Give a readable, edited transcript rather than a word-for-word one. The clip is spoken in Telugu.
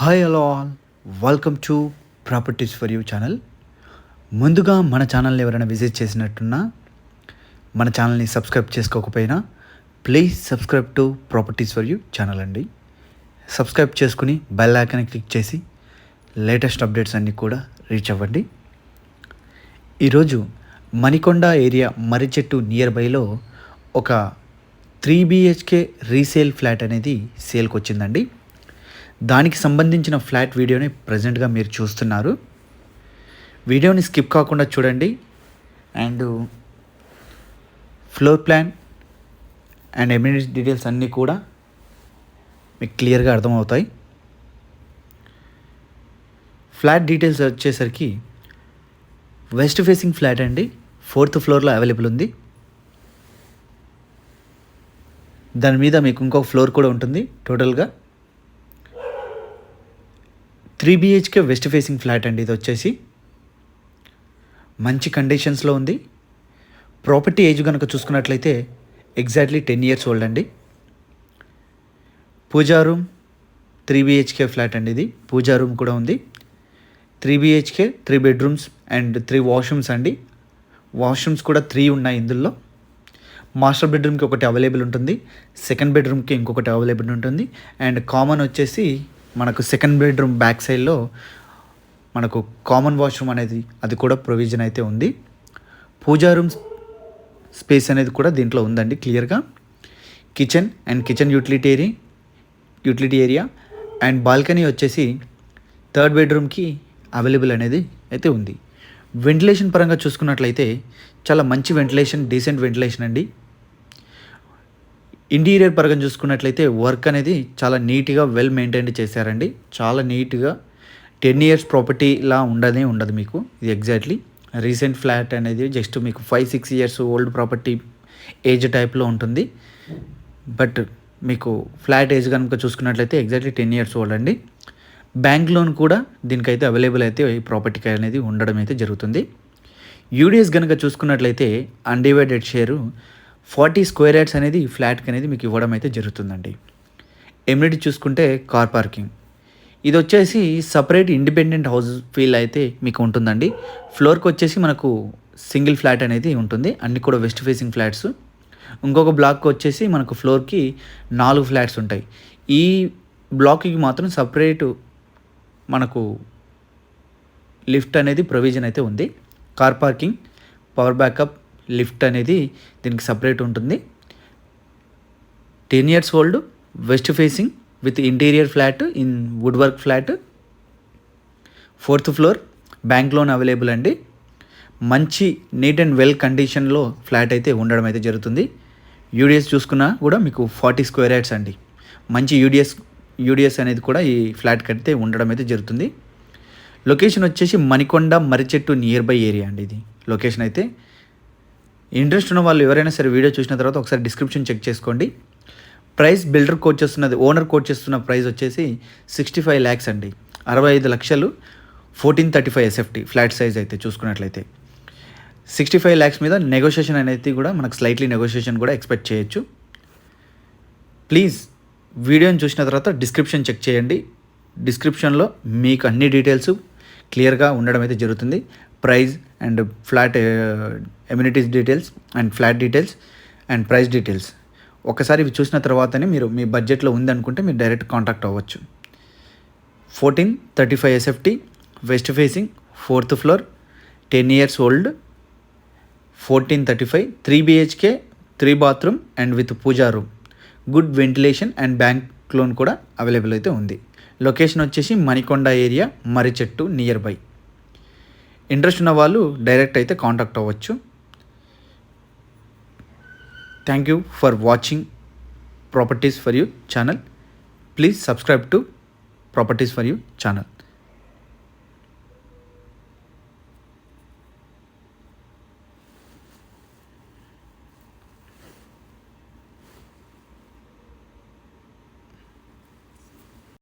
Hi hello all, welcome to properties for you channel. ముందుగా మన ఛానల్ని ఎవరైనా విజిట్ చేసినట్టున్నా మన ఛానల్ని సబ్స్క్రైబ్ చేసుకోకపోయినా please subscribe to properties for you channel అండి. సబ్స్క్రైబ్ చేసుకుని బెల్ ఐకాన్ క్లిక్ చేసి లేటెస్ట్ అప్డేట్స్ అన్నీ కూడా రీచ్ అవ్వండి. ఈరోజు మణికొండ ఏరియా మర్రిచెట్టు నియర్ బైలో ఒక 3 BHK రీసేల్ ఫ్లాట్ అనేది సేల్కి వచ్చిందండి. దానికి సంబంధించిన ఫ్లాట్ వీడియోని ప్రజెంట్గా మీరు చూస్తున్నారు. వీడియోని స్కిప్ కాకుండా చూడండి. And floor plan and ఎమ్యూనిటీ details అన్నీ కూడా మీకు క్లియర్గా అర్థమవుతాయి. ఫ్లాట్ డీటెయిల్స్ వచ్చేసరికి వెస్ట్ ఫేసింగ్ ఫ్లాట్ అండి. 4th ఫ్లోర్లో అవైలబుల్ ఉంది. దాని మీద మీకు ఇంకొక ఫ్లోర్ కూడా ఉంటుంది. టోటల్గా 3 BHK వెస్ట్ ఫేసింగ్ ఫ్లాట్ అండి. ఇది వచ్చేసి మంచి కండిషన్స్లో ఉంది. ప్రాపర్టీ ఏజ్ కనుక చూసుకున్నట్లయితే ఎగ్జాక్ట్లీ 10 years ఓల్డ్ అండి. పూజారూమ్ 3 BHK ఫ్లాట్ అండి. ఇది పూజారూమ్ కూడా ఉంది. 3 BHK 3 bedrooms అండ్ 3 washrooms అండి. వాష్రూమ్స్ కూడా 3 ఉన్నాయి ఇందులో. మాస్టర్ బెడ్రూమ్కి ఒకటి అవైలబుల్ ఉంటుంది, సెకండ్ బెడ్రూమ్కి ఇంకొకటి అవైలబుల్ ఉంటుంది. అండ్ కామన్ వచ్చేసి మనకు సెకండ్ బెడ్రూమ్ బ్యాక్ సైడ్లో మనకు కామన్ వాష్రూమ్ అనేది అది కూడా ప్రొవిజన్ అయితే ఉంది. పూజా రూమ్ స్పేస్ అనేది కూడా దీంట్లో ఉందండి క్లియర్గా. Kitchen and kitchen utility area and balcony వచ్చేసి థర్డ్ బెడ్రూమ్కి అవైలబుల్ అనేది అయితే ఉంది. వెంటిలేషన్ పరంగా చూసుకున్నట్లయితే చాలా మంచి వెంటిలేషన్, డీసెంట్ వెంటిలేషన్ అండి. ఇంటీరియర్ పరంగా చూసుకున్నట్లయితే వర్క్ అనేది చాలా నీట్గా వెల్ మెయింటైన్ చేశారండి. చాలా నీట్గా 10 years ప్రాపర్టీలా ఉండదు మీకు. ఇది ఎగ్జాక్ట్లీ రీసెంట్ ఫ్లాట్ అనేది జస్ట్ మీకు 5-6 years ఓల్డ్ ప్రాపర్టీ ఏజ్ టైప్లో ఉంటుంది. బట్ మీకు ఫ్లాట్ ఏజ్ కనుక చూసుకున్నట్లయితే ఎగ్జాక్ట్లీ 10 years ఓల్డ్ అండి. బ్యాంక్ లోన్ కూడా దీనికైతే అవైలబుల్ అయితే ఈ ప్రాపర్టీకి అనేది ఉండడం అయితే జరుగుతుంది. యూడిఎస్ కనుక చూసుకున్నట్లయితే అన్డివైడెడ్ షేరు 40 square yards అనేది ఈ ఫ్లాట్కి అనేది మీకు ఇవ్వడం అయితే జరుగుతుందండి. ఎమ్యూనిటీ చూసుకుంటే కార్ పార్కింగ్. ఇది వచ్చేసి సపరేట్ ఇండిపెండెంట్ హౌస్ ఫీల్ అయితే మీకు ఉంటుందండి. ఫ్లోర్కి వచ్చేసి మనకు సింగిల్ ఫ్లాట్ అనేది ఉంటుంది. అన్నీ కూడా వెస్ట్ ఫేసింగ్ ఫ్లాట్స్. ఇంకొక బ్లాక్కి వచ్చేసి మనకు ఫ్లోర్కి 4 ఫ్లాట్స్ ఉంటాయి. ఈ బ్లాక్కి మాత్రం సపరేటు మనకు లిఫ్ట్ అనేది ప్రొవిజన్ అయితే ఉంది. Car parking, power backup, lift అనేది దీనికి సపరేట్ ఉంటుంది. 10 years old, west facing with interior flat in wood work flat, 4th floor, bank loan available అండి. మంచి నీట్ అండ్ వెల్ కండిషన్లో ఫ్లాట్ అయితే ఉండడం అయితే జరుగుతుంది. యూడిఎస్ చూసుకున్నా కూడా మీకు 40 square yards అండి. మంచి యూడిఎస్ అనేది కూడా ఈ ఫ్లాట్కి అయితే ఉండడం అయితే జరుగుతుంది. లొకేషన్ వచ్చేసి మణికొండ మర్రిచెట్టు నియర్ బై ఏరియా అండి. ఇది లొకేషన్ అయితే. ఇంట్రెస్ట్ ఉన్న వాళ్ళు ఎవరైనా సరే వీడియో చూసిన తర్వాత ఒకసారి డిస్క్రిప్షన్ చెక్ చేసుకోండి. ప్రైస్ ఓనర్ కోట్ చేస్తున్న ప్రైస్ వచ్చేసి 65 lakhs అండి. 65 లక్షలు, 1435 SFT ఫ్లాట్ సైజ్ అయితే చూసుకున్నట్లయితే 65 lakhs మీద నెగోషియేషన్ అనేది కూడా మనకు స్లైట్లీ నెగోషియేషన్ కూడా ఎక్స్పెక్ట్ చేయొచ్చు. ప్లీజ్ వీడియోని చూసిన తర్వాత డిస్క్రిప్షన్ చెక్ చేయండి. డిస్క్రిప్షన్లో మీకు అన్ని డీటెయిల్స్ క్లియర్గా ఉండడం అయితే జరుగుతుంది. Price and flat amenities details and flat details and price details ఒకసారి ఇవి చూసిన తర్వాతనే మీరు మీ బడ్జెట్లో ఉందనుకుంటే మీరు డైరెక్ట్ కాంటాక్ట్ అవ్వచ్చు. 1435 SFT west facing, 4th floor, 10 years old, 1435, 3 BHK 3 bathroom and with puja room, good ventilation and bank loan కూడా అవైలబుల్ అయితే ఉంది. లొకేషన్ వచ్చేసి మణికొండ ఏరియా మర్రిచెట్టు నియర్ బై. ఇంట్రెస్ట్ ఉన్న వాళ్ళు డైరెక్ట్ అయితే కాంటాక్ట్ అవ్వచ్చు. Thank you for watching properties for you channel. Please subscribe to properties for you channel.